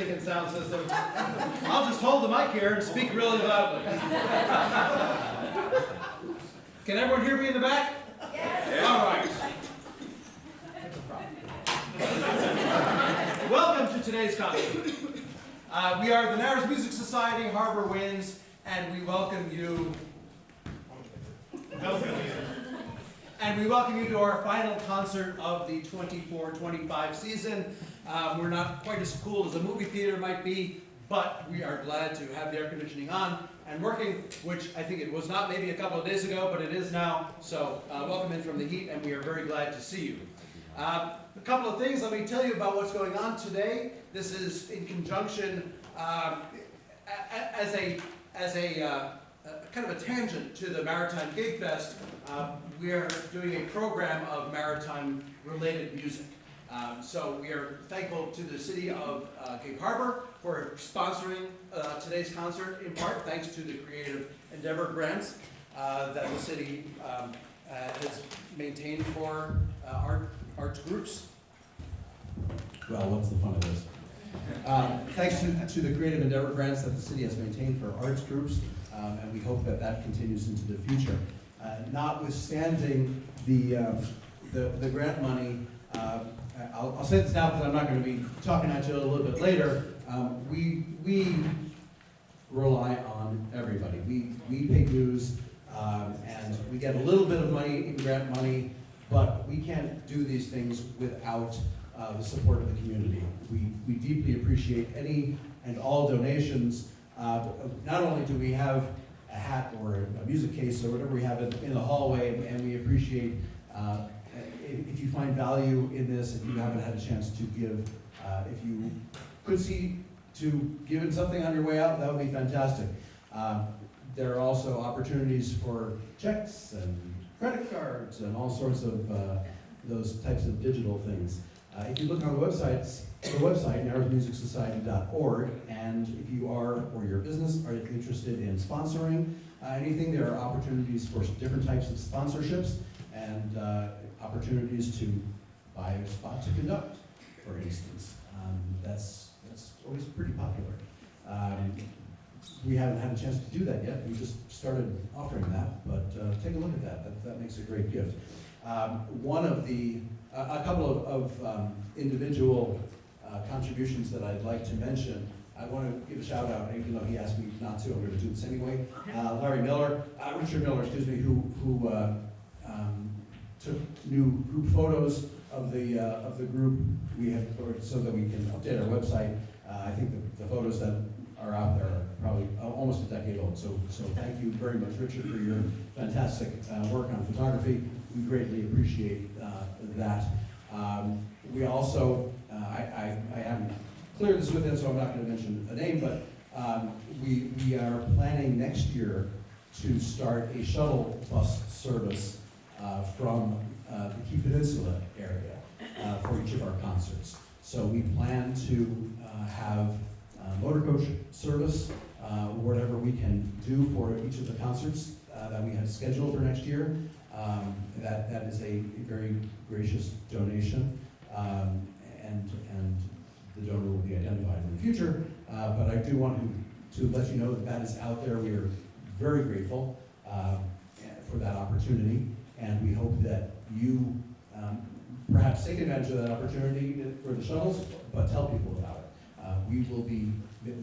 and sound system. I'll just hold the mic here and speak really loudly. Can everyone hear me in the back? Yes. All right. Welcome to today's concert. We are the Narrows Music Society, Harbor Winds, and we welcome you. And we welcome you to our final concert of the 24-25 season. We're not quite as cool as a movie theater might be, but we are glad to have the air conditioning on and working, which I think it was not maybe a couple of days ago, but it is now. So welcome in from the heat, and we are very glad to see you. A couple of things, let me tell you about what's going on today. This is in conjunction as a kind of a tangent to the Maritime Gig Fest. We are doing a program of maritime-related music. So we are thankful to the city of Gig Harbor for sponsoring today's concert, in part thanks to the Creative Endeavor grants that the city has maintained for arts groups. Well, what's the fun of this? Thanks to the Creative Endeavor grants that the city has maintained for arts groups, and we hope that that continues into the future. Notwithstanding the grant money, I'll say this now because I'm not going to be talking at you a little bit later. We rely on everybody. We pay dues, and we get a little bit of money in grant money, but we can't do these things without the support of the community. We deeply appreciate any and all donations. Not only do we have a hat or a music case or whatever we have in the hallway, and we appreciate if you find value in this, if you haven't had a chance to give, if you could see to giving something on your way out, that would be fantastic. There are also opportunities for checks and credit cards and all sorts of those types of digital things. If you look on the website, narrowsmusicsociety.org, and if you are, or your business, are interested in sponsoring anything, there are opportunities for different types of sponsorships and opportunities to buy a spot to conduct, for instance. That's always pretty popular. We haven't had a chance to do that yet. We just started offering that, but take a look at that. That makes a great gift. A couple of individual contributions that I'd like to mention. I want to give a shout out, even though he asked me not to, I'm going to do this anyway. Richard Miller, who took new group photos of the group we have, so that we can update our website. I think the photos that are out there are probably almost a decade old. So thank you very much, Richard, for your fantastic work on photography. We greatly appreciate that. We also, I haven't cleared this with him, so I'm not going to mention a name, but we are planning next year to start a shuttle bus service from the Key Peninsula area for each of our concerts. So we plan to have motor coach service, whatever we can do for each of the concerts that we have scheduled for next year. That is a very gracious donation, and the donor will be identified in the future. But I do want to let you know that is out there. We are very grateful for that opportunity, and we hope that you perhaps take advantage of that opportunity for the shuttles, but tell people about it. We will be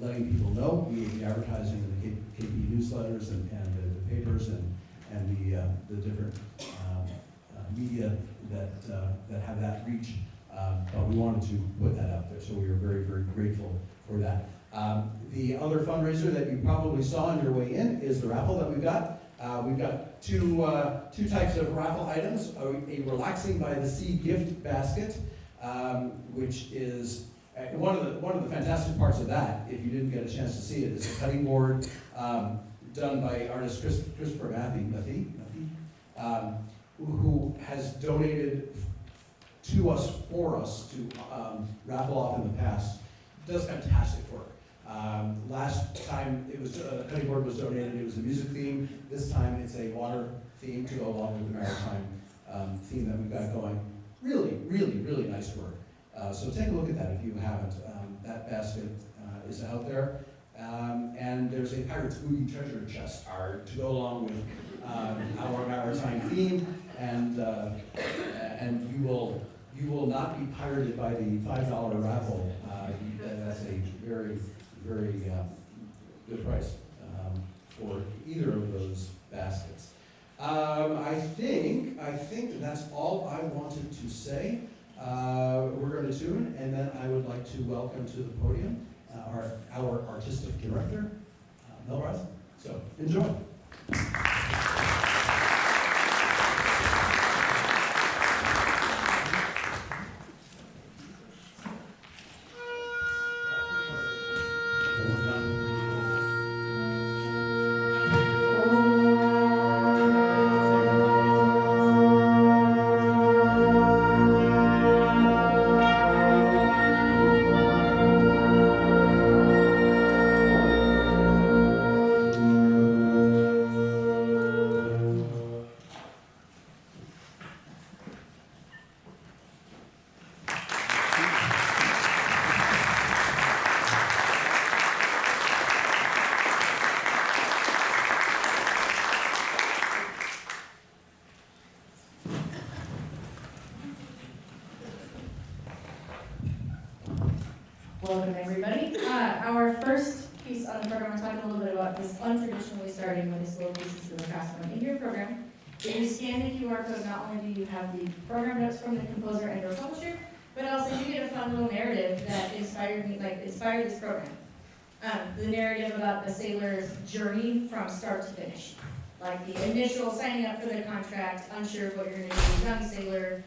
letting people know. We will be advertising in the KP newsletters and the papers and the different media that have that reach. But we wanted to put that out there, so we are very, very grateful for that. The other fundraiser that you probably saw on your way in is the raffle that we've got. We've got two types of raffle items: a Relaxing by the Sea gift basket, which is one of the fantastic parts of that. If you didn't get a chance to see it, is a cutting board done by artist Christopher Matthew, who has donated to us, for us, to raffle off in the past. Does fantastic work. Last time it was a cutting board was donated, it was a music theme. This time it's a water theme to go along with the maritime theme that we've got going. Really, really, really nice work. So take a look at that if you haven't. That basket is out there. And there's a Pirate's Booty treasure chest art to go along with our maritime theme, and you will not be pirated by the $5 raffle. That's a very, very good price for either of those baskets. I think that's all I wanted to say. We're going to tune, and then I would like to welcome to the podium our artistic director, Melrose. So enjoy. Welcome, everybody. Our first piece on the program, we're talking a little bit about this untraditionally starting with this little pieces of the Craftsman in your program. If you scan the QR code, not only do you have the program notes from the composer and or publisher, but also you get a fun little narrative that inspired this program. The narrative about the sailor's journey from start to finish. Like the initial signing up for the contract, unsure of what you're going to do, young sailor,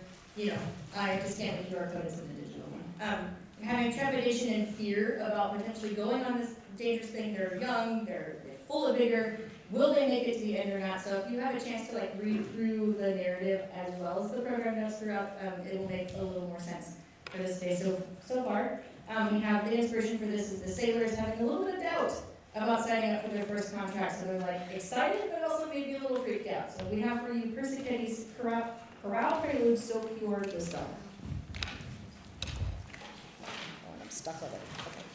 I have to scan the QR code, it's in the digital one. Having trepidation and fear about potentially going on this dangerous thing. They're young, they're full of vigor. Will they make it to the end or not? So if you have a chance to read through the narrative as well as the program notes throughout, it will make a little more sense for this day. So far, we have the inspiration for this is the sailors having a little bit of doubt about signing up for their first contract. So they're excited, but also maybe a little freaked out. So we have for you Persichetti's Chorale Prelude, So Pure the Stone. I'm stuck with it. Okay.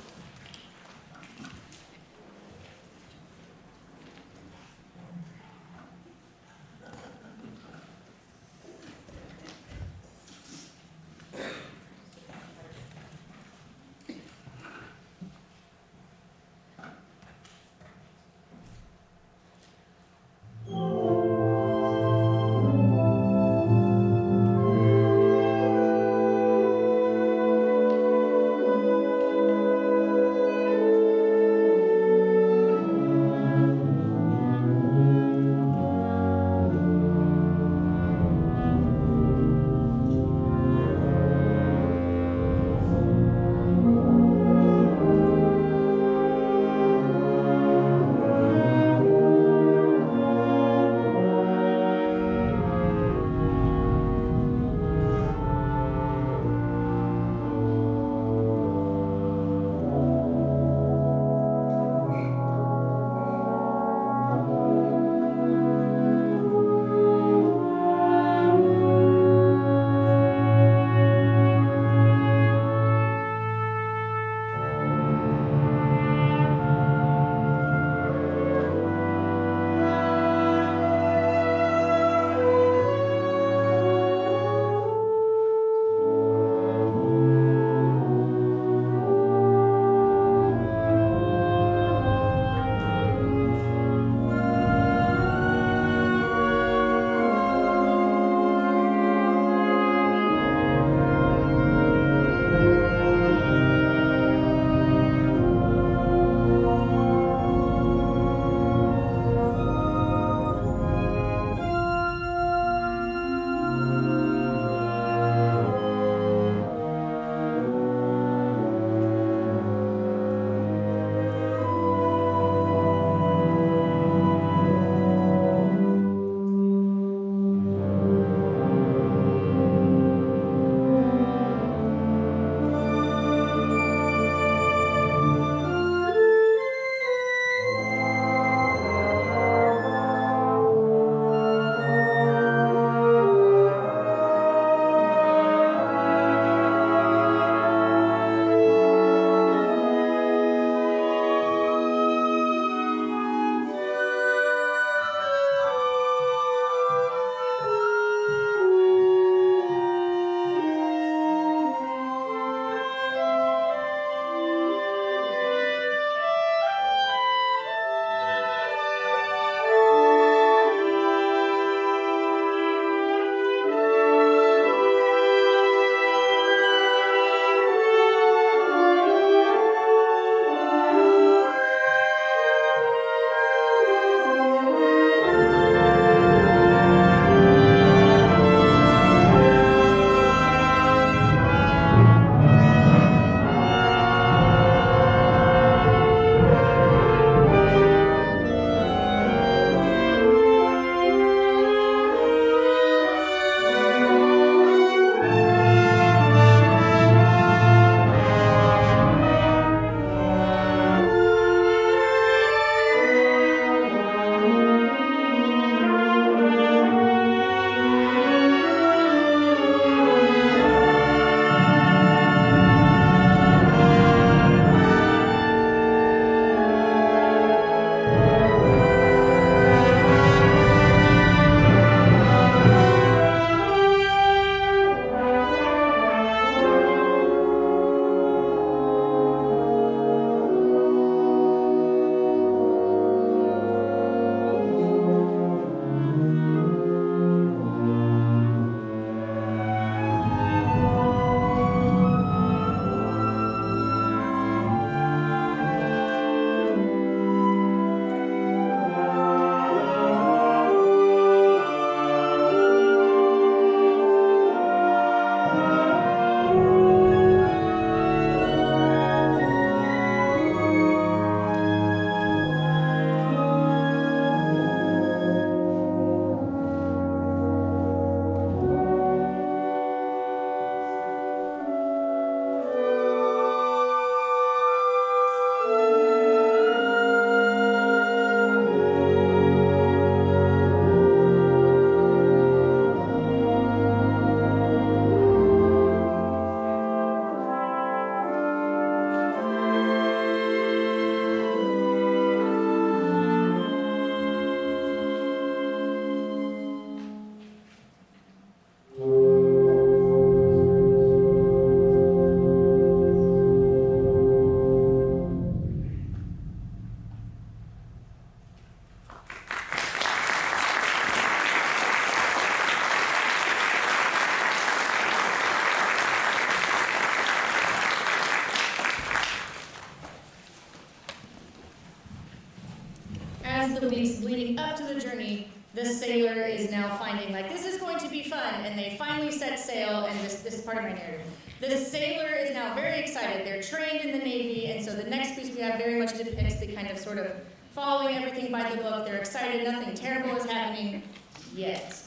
as the weeks leading up to the journey, the sailor is now finding, like, this is going to be fun, and they finally set sail, and this is part of my narrative. The sailor is now very excited. They're trained in the Navy, and so the next piece we have very much depicts the kind of sort of following everything by the book. They're excited, nothing terrible is happening yet.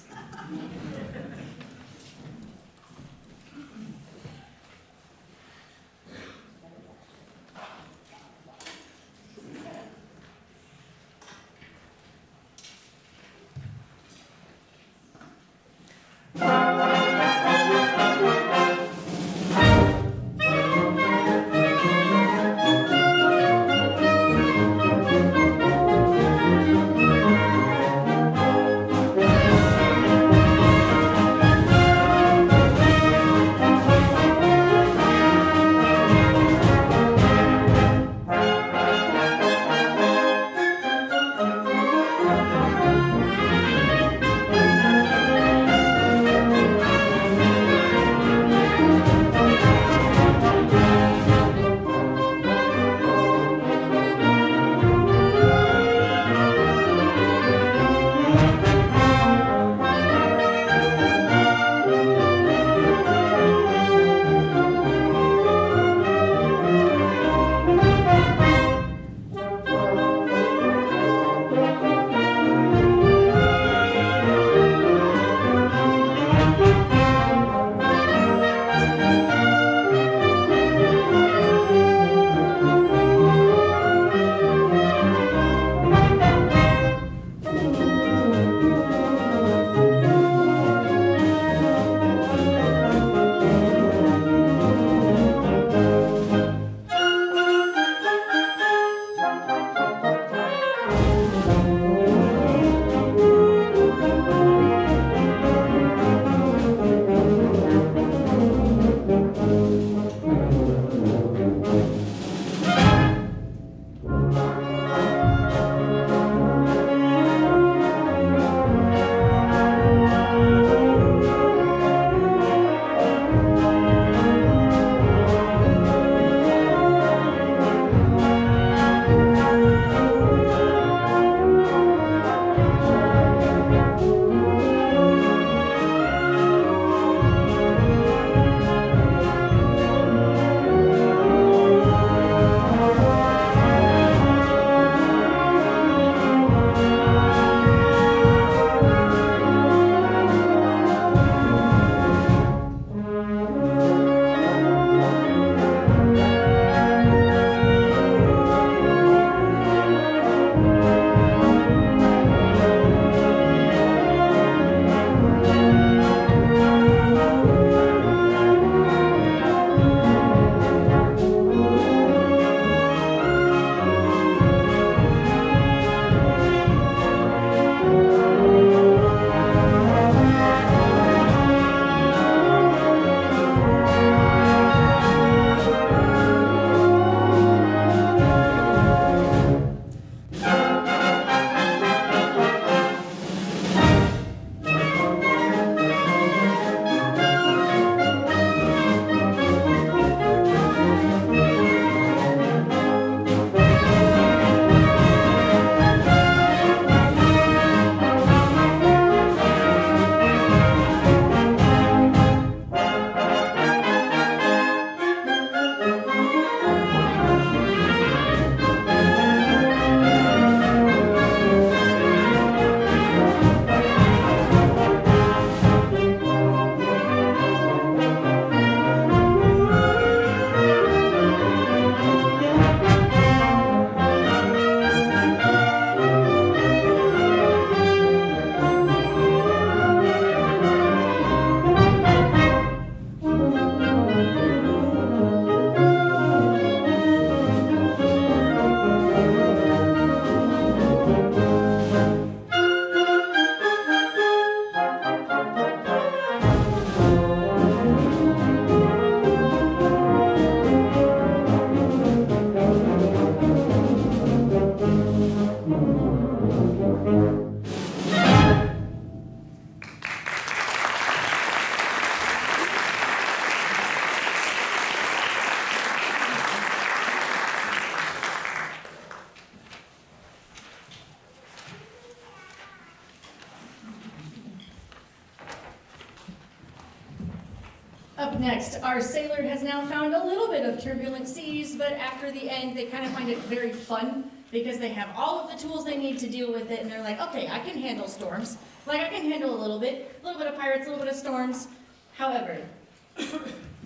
Up next, our sailor has now found a little bit of turbulent seas, but after the end, they kind of find it very fun because they have all of the tools they need to deal with it, and they're like, okay, I can handle storms. Like, I can handle a little bit of pirates, a little bit of storms. However,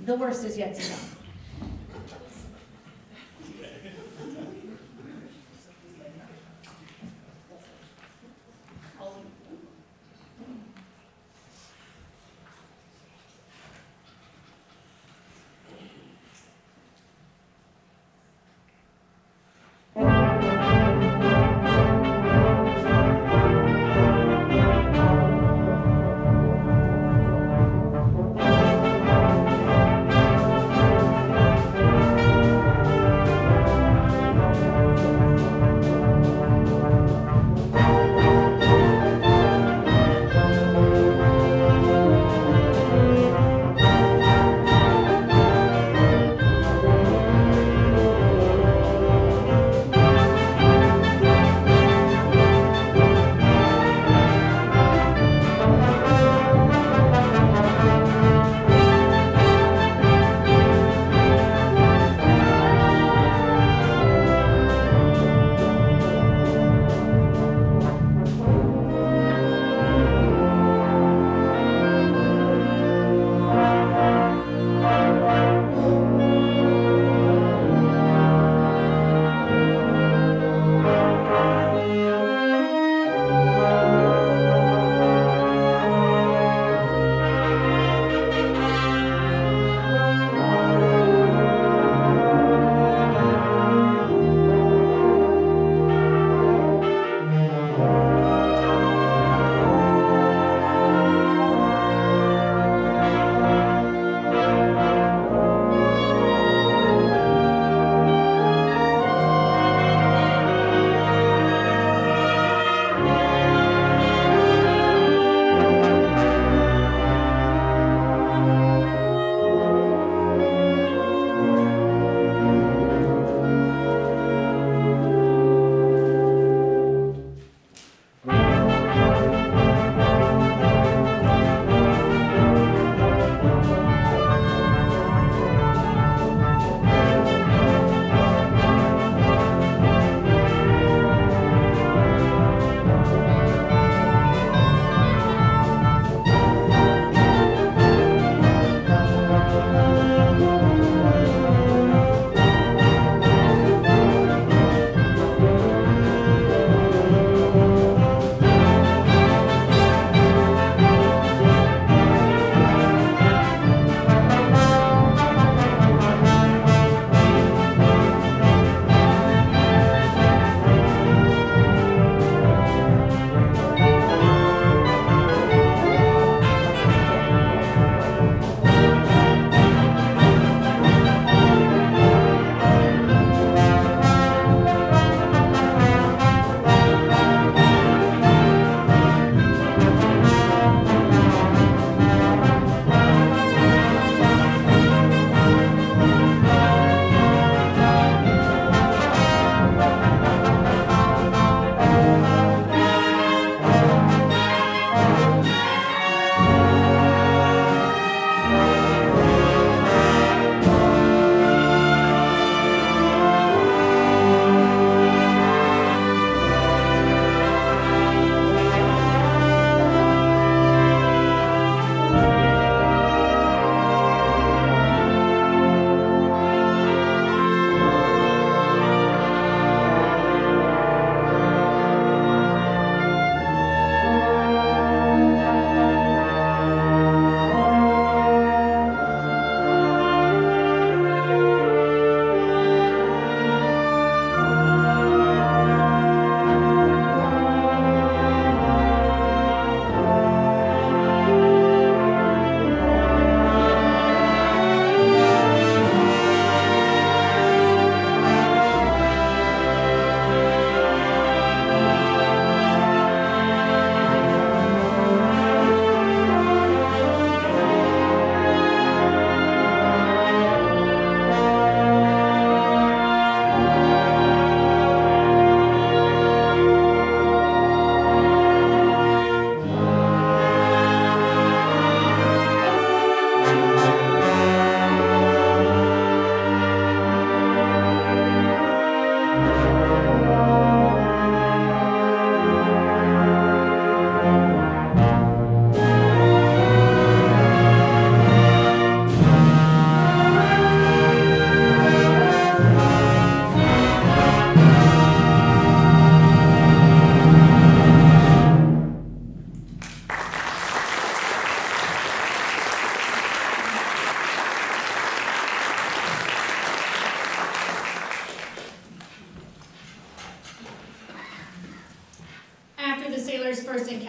the worst is yet to come.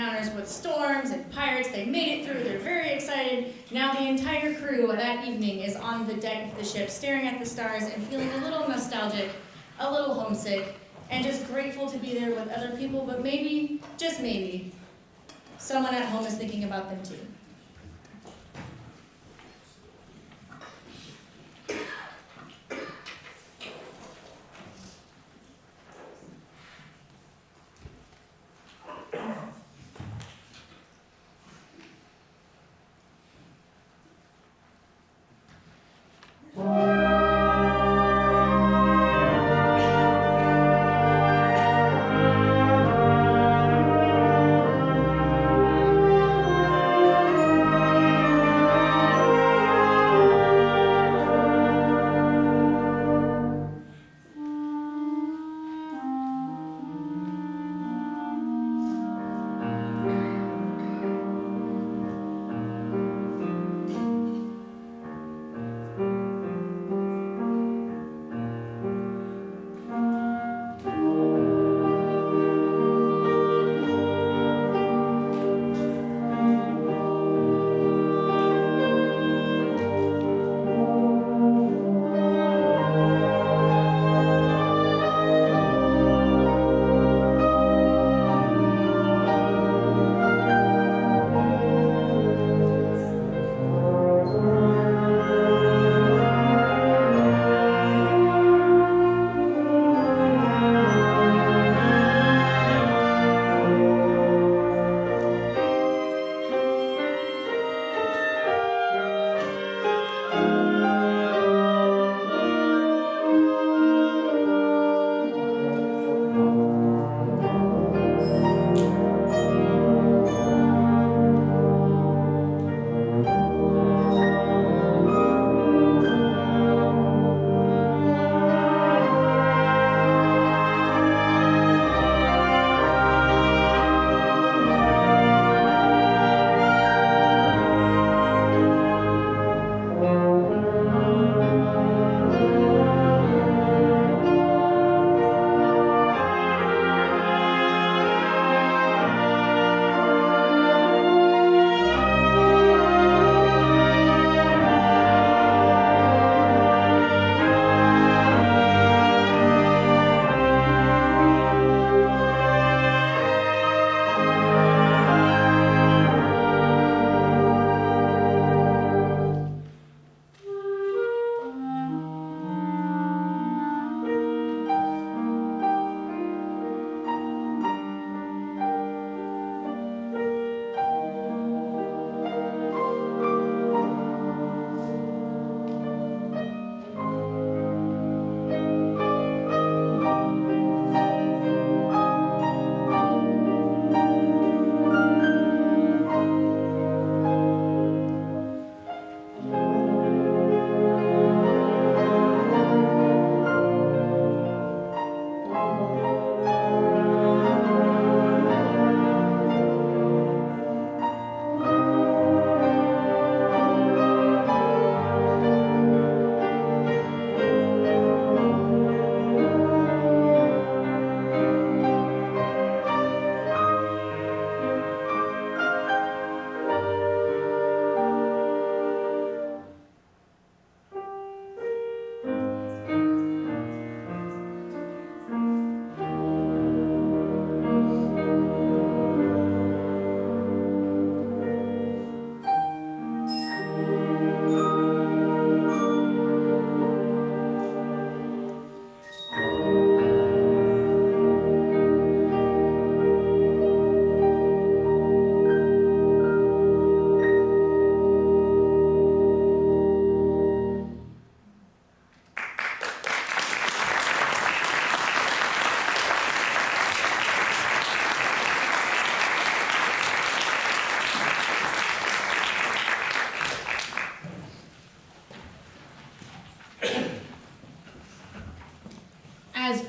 encounters with storms and pirates. They made it through, they're very excited. Now the entire crew that evening is on the deck of the ship, staring at the stars and feeling a little nostalgic, a little homesick, and just grateful to be there with other people, but maybe, just maybe, someone at home is thinking about them too.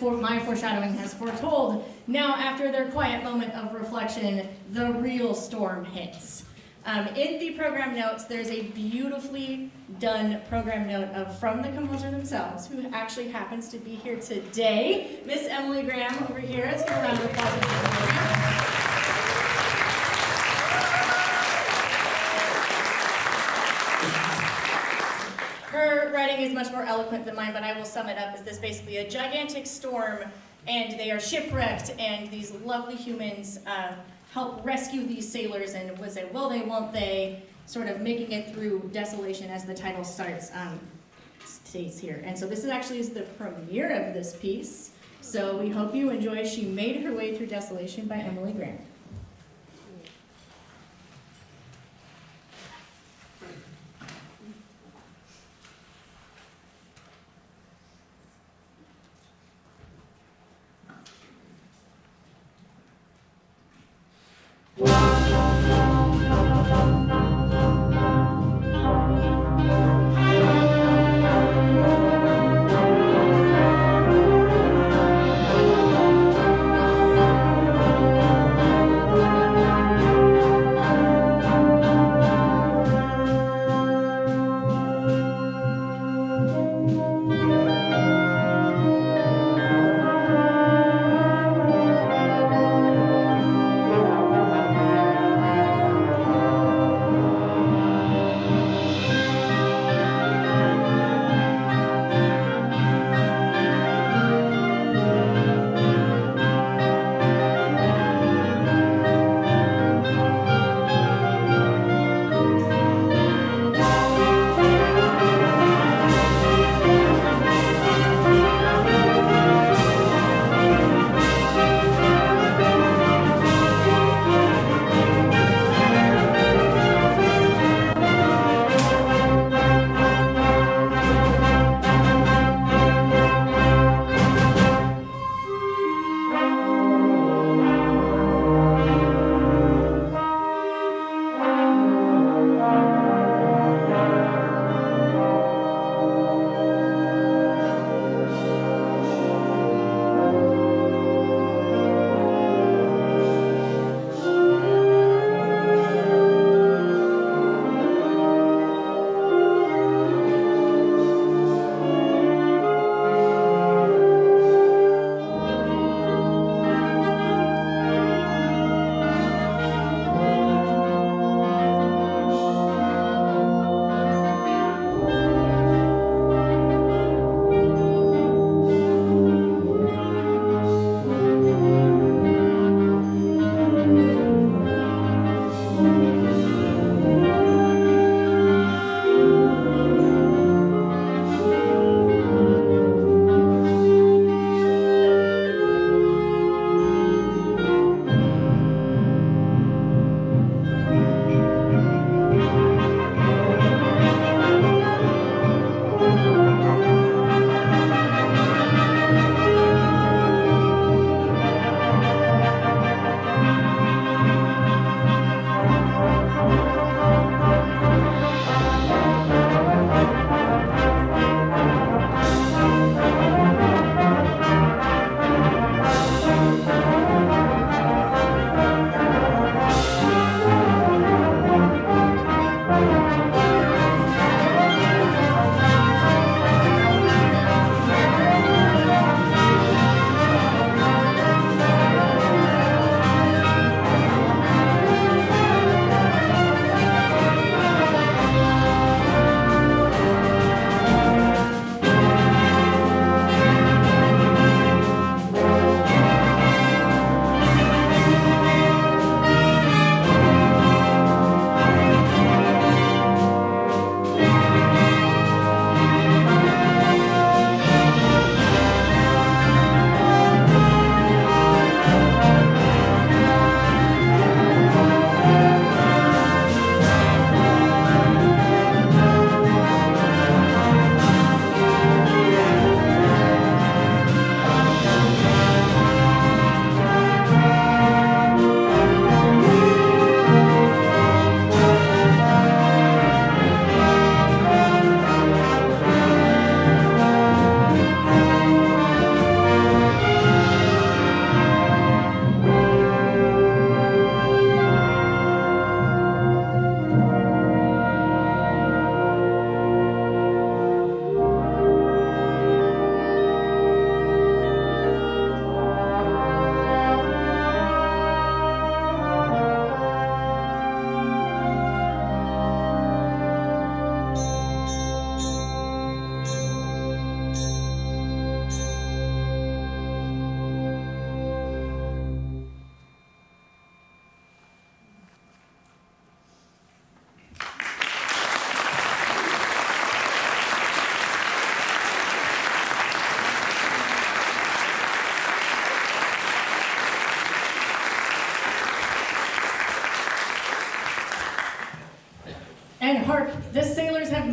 My foreshadowing has foretold, now after their quiet moment of reflection, the real storm hits. In the program notes, there's a beautifully done program note from the composer themselves, who actually happens to be here today. Miss Emily Graham over here. Let's give a round of applause. writing is much more eloquent than mine, but I will sum it up as this: basically a gigantic storm, and they are shipwrecked, and these lovely humans help rescue these sailors, and was it will they, won't they, sort of making it through Desolation as the title starts, states here. And so this is the premiere of this piece, so we hope you enjoy She Made Her Way Through Desolation by Emily Grant.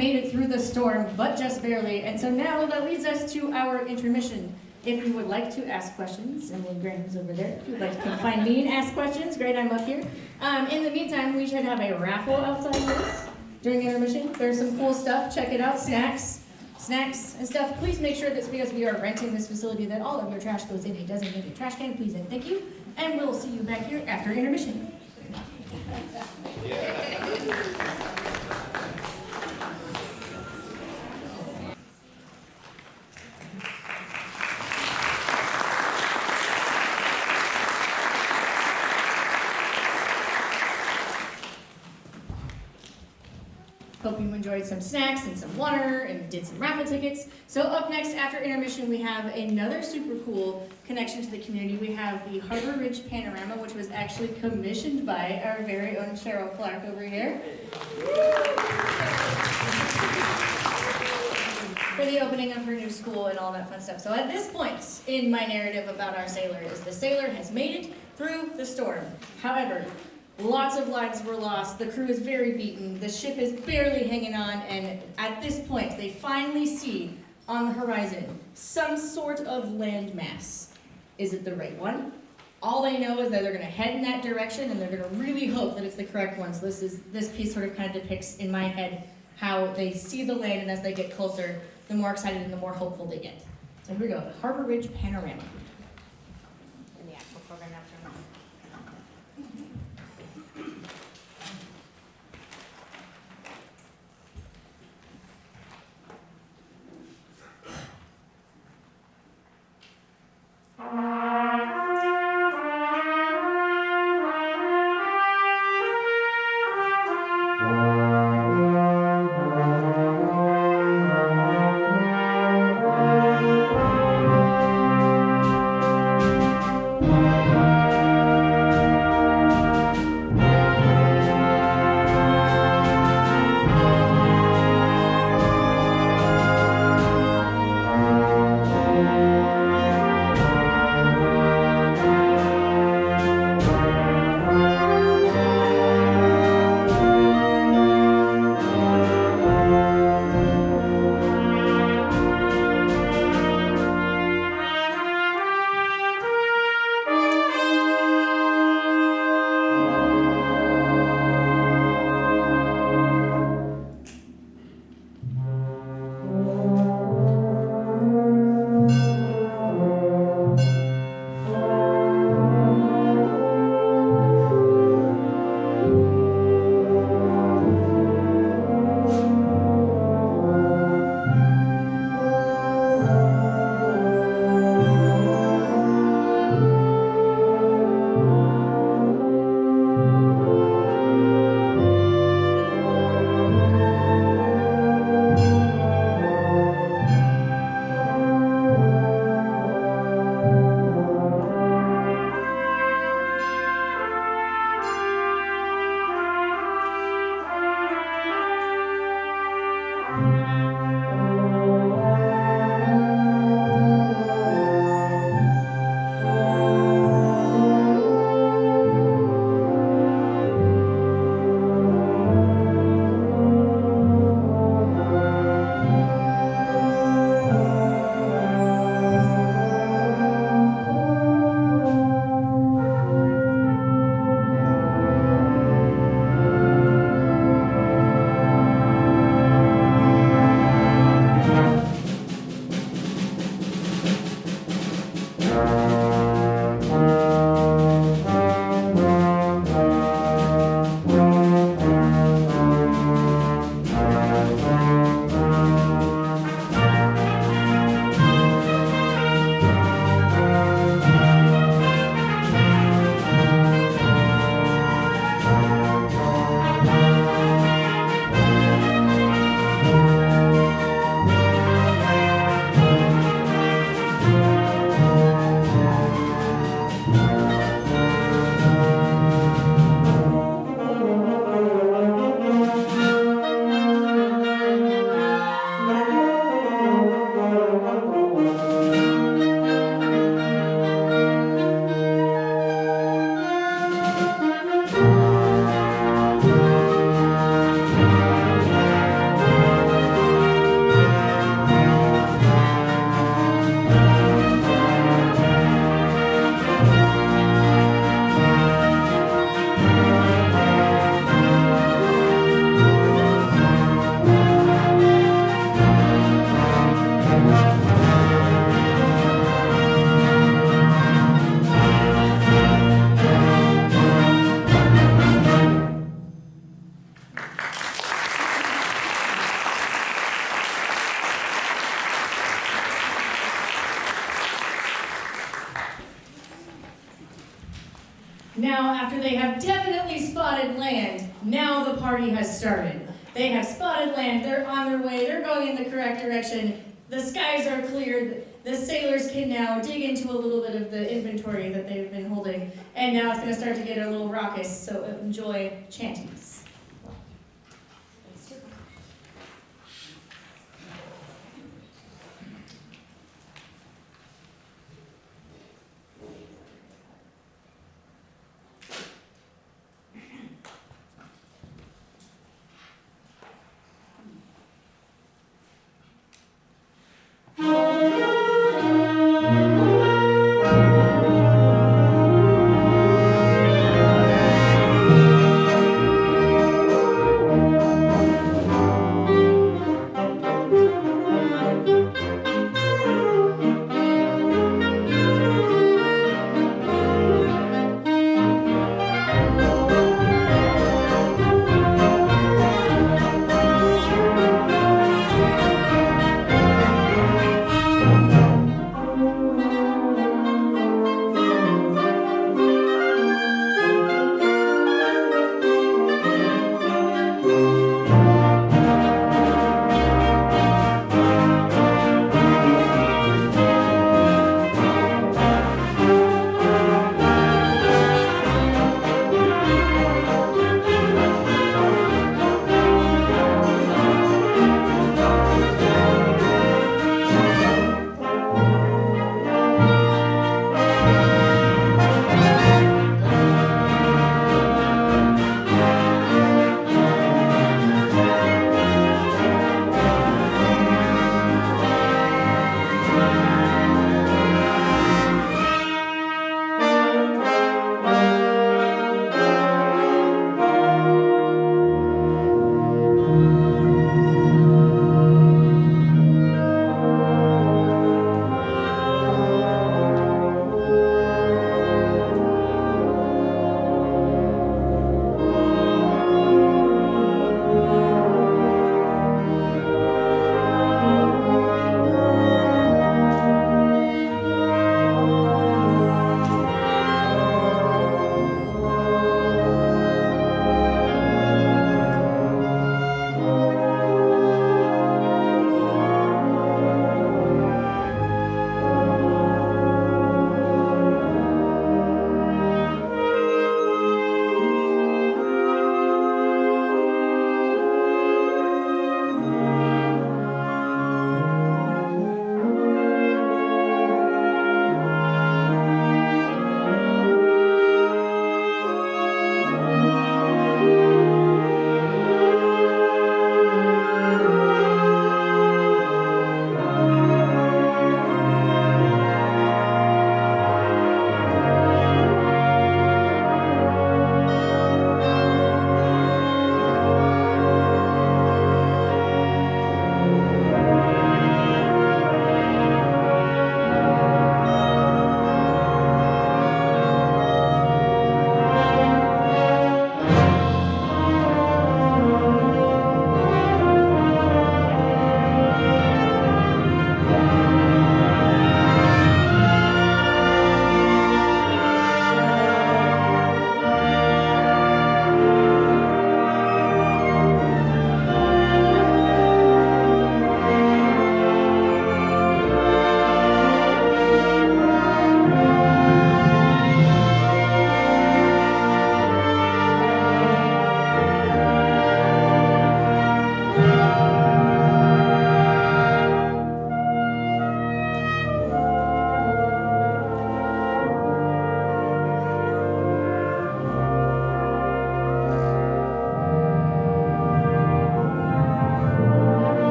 made it through the storm, but just barely. And so now that leads us to our intermission. If you would like to ask questions, Emily Graham is over there. If you'd like to come find me and ask questions, great, I'm up here. In the meantime, we should have a raffle outside this during intermission. There's some cool stuff. Check it out. Snacks and stuff. Please make sure that because we are renting this facility that all of your trash goes in a designated trash can, please and thank you. And we'll see you back here after intermission. Hope you enjoyed some snacks and some water and did some raffle tickets. So up next after intermission, we have another super cool connection to the community. We have the Harbor Ridge Panorama, which was actually commissioned by our very own Cheryl Clark over here. For the opening of her new school and all that fun stuff. So at this point in my narrative about our sailor is the sailor has made it through the storm. However, lots of lives were lost, the crew is very beaten, the ship is barely hanging on, and at this point they finally see on the horizon some sort of landmass. Is it the right one? All they know is that they're going to head in that direction and they're going to really hope that it's the correct one. So this piece sort of kind of depicts in my head how they see the land, and as they get closer, the more excited and the more hopeful they get. So here we go, the Harbor Ridge Panorama. In the actual program after. Now, after they have definitely spotted land, now the party has started. They have spotted land, they're on their way, they're going in the correct direction, the skies are cleared, the sailors can now dig into a little bit of the inventory that they've been holding, and now it's going to start to get a little raucous, so enjoy Chanteys.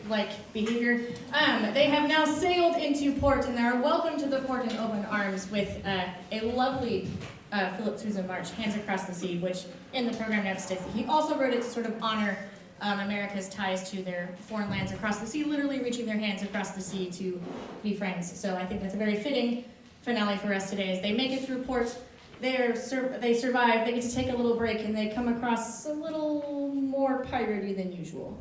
like behavior. They have now sailed into port and they are welcomed to the port in open arms with a lovely Philip Sousa march, Hands Across the Sea, which in the program now states that he also wrote it to sort of honor America's ties to their foreign lands across the sea, literally reaching their hands across the sea to be friends. So I think that's a very fitting finale for us today as they make it through port. They survive, they get to take a little break, and they come across a little more piratey than usual.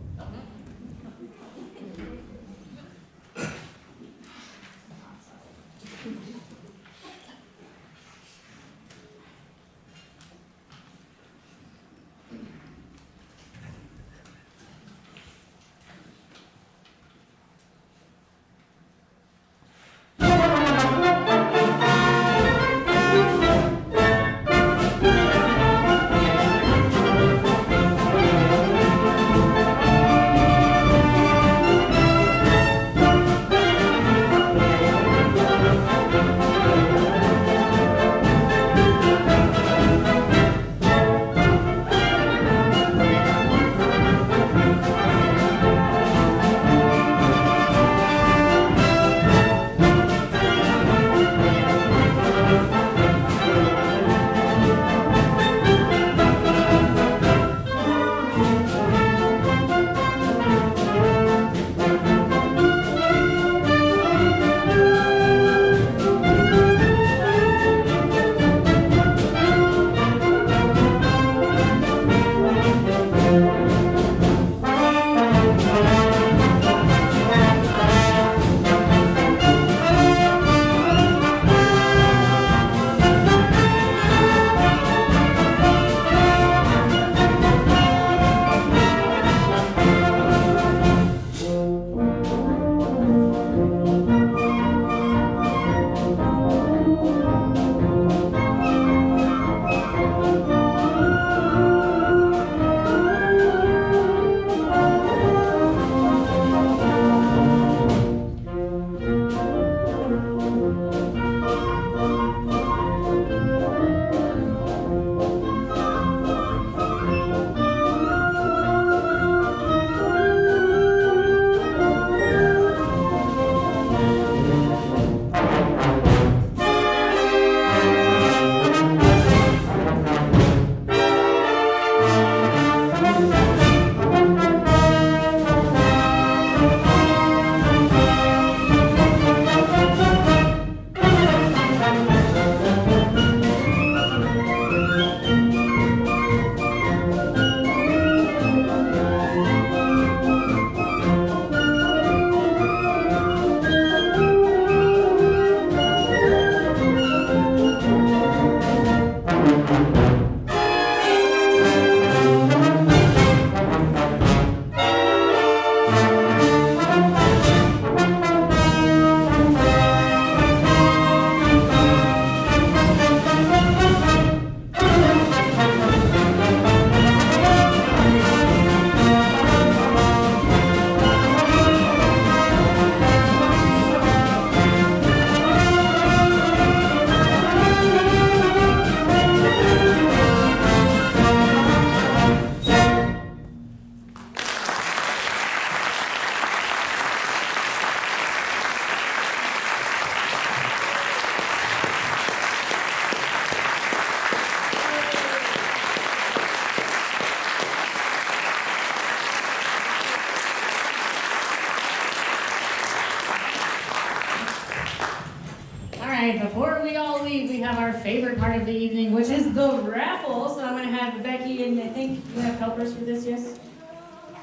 right, before we all leave, we have our favorite part of the evening, which is the raffle. So I'm going to have Becky, and I think you have helpers for this, yes?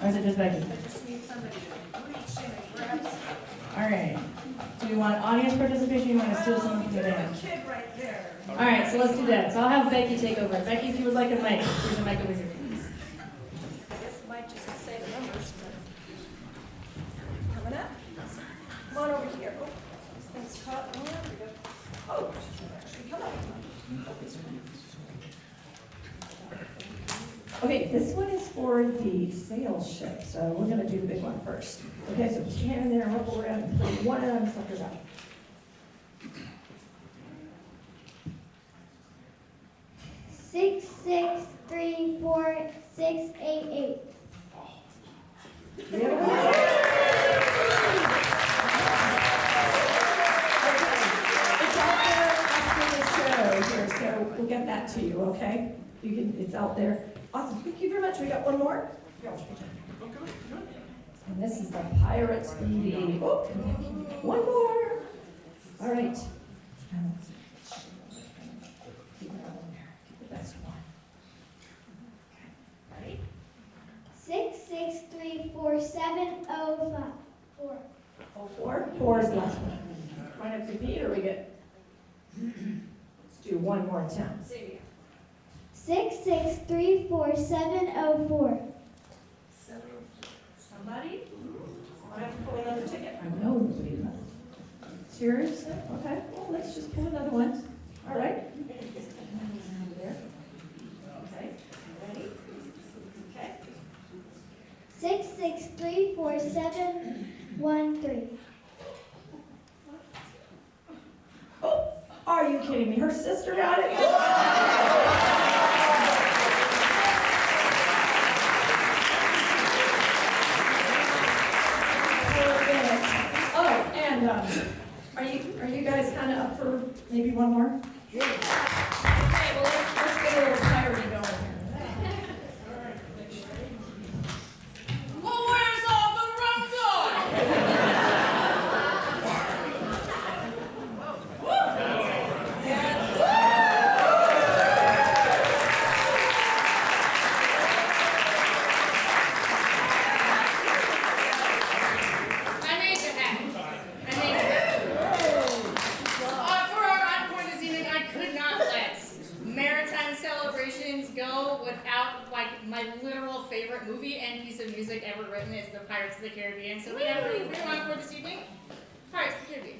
Or is it just Becky? I just need somebody to reach in and grab some. All right. Do you want audience participation, or you want to steal someone from the band? Kid right there. All right, so let's do that. So I'll have Becky take over. Becky, if you would like a mic, there's a mic over here. I guess the mic just say the numbers, but coming up. Come on over here. Oh, this thing's caught. Oh, there we go. Oh, actually come up. Okay, this one is for the sail ship, so we're gonna do the big one first. Okay, so put your hand in there, roll around, and put one of them suckers out. Six, 3, 4, 6, 8, 8. Yeah. okay? You can, it's out there. Awesome, thank you very much. We got one more. And this is the Pirates BD. Oh, one more. All right. Keep it on there. Keep the best one. Ready? 6634705. 4. Oh, 4. 4 is the last one. Want to repeat or we get? Let's do one more attempt. 6634704. Somebody? I have to pull another ticket. I know nobody left. It's yours? Okay, well, let's just pull another one. All right. There. Okay, ready? Okay. 6634713. Oh, are you kidding me? Her sister got it? Oh, and are you guys kind of up for maybe one more? Okay, well, let's get a little clarity going here. Well, where's all the rum gone? I made it happen. For our encore this evening, I could not let Maritime Celebrations go without, like, my literal favorite movie and piece of music ever written is the Pirates of the Caribbean. So we have for your encore this evening, Pirates of the Caribbean.